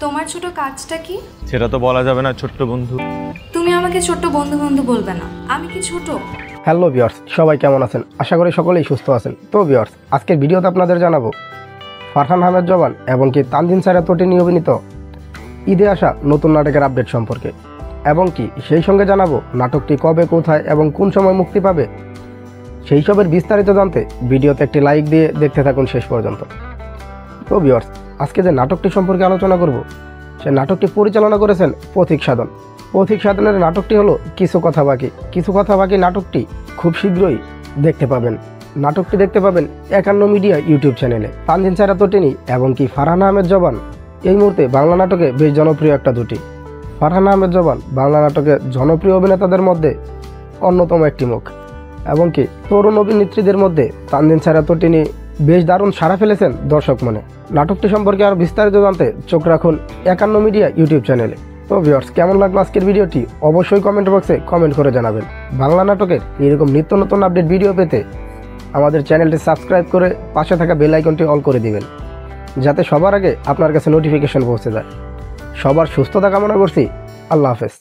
তোমার ছোট কাজটা কি? সেটা তো বলা যাবে না ছোট্ট বন্ধু। তুমি আমাকে ছোট্ট বন্ধু বন্ধু বলবে না, আমি কি ছোট? হ্যালো ভিউয়ার্স, সবাই কেমন আছেন? আশা করি সকলেই সুস্থ আছেন। তো ভিউয়ার্স, আজকের ভিডিওতে আপনাদের জানাবো ফারহান আহমেদ জবান এবং কি তানজিন সায়রা তটিনী অভিনীত ঈদে আসা নতুন নাটকের আপডেট সম্পর্কে, এবং কি সেই সঙ্গে জানাবো নাটকটি কবে, কোথায় এবং কোন সময় মুক্তি পাবে। সেই সবের বিস্তারিত জানতে ভিডিওতে একটি লাইক দিয়ে দেখতে থাকুন শেষ পর্যন্ত। তো ভিউয়ার্স, আজকে যে নাটকটি সম্পর্কে আলোচনা করব, সে নাটকটি পরিচালনা করেছেন পথিক সাধন। পথিক সাধনের নাটকটি হলো কিছু কথা বাকি। কিছু কথা বাকি নাটকটি খুব শীঘ্রই দেখতে পাবেন। নাটকটি দেখতে পাবেন 51 মিডিয়া ইউটিউব চ্যানেলে। তানজিন সায়রা তটিনী এবং কি ফারহান আহমেদ জবান এই মুহূর্তে বাংলা নাটকে বেশ জনপ্রিয় একটা জুটি। ফারহান আহমেদ জবান বাংলা নাটকে জনপ্রিয় অভিনেতাদের মধ্যে অন্যতম একটি মুখ, এবং কি তরুণ অভিনেত্রীদের মধ্যে তানজিন সায়রা তটিনী বেশ দারুণ সাড়া ফেলেছেন দর্শক মনে। নাটকটি সম্পর্কে আরও বিস্তারিত জানতে চোখ রাখুন 51 মিডিয়া ইউটিউব চ্যানেলে। তো ভিউয়ার্স, কেমন লাগলো আজকের ভিডিওটি অবশ্যই কমেন্ট বক্সে কমেন্ট করে জানাবেন। বাংলা নাটকের এরকম নিত্য নতুন আপডেট ভিডিও পেতে আমাদের চ্যানেলটি সাবস্ক্রাইব করে পাশে থাকা বেল আইকনটি অল করে দিবেন, যাতে সবার আগে আপনার কাছে নোটিফিকেশন পৌঁছে যায়। সবার সুস্থতা কামনা করছি। আল্লাহ হাফেজ।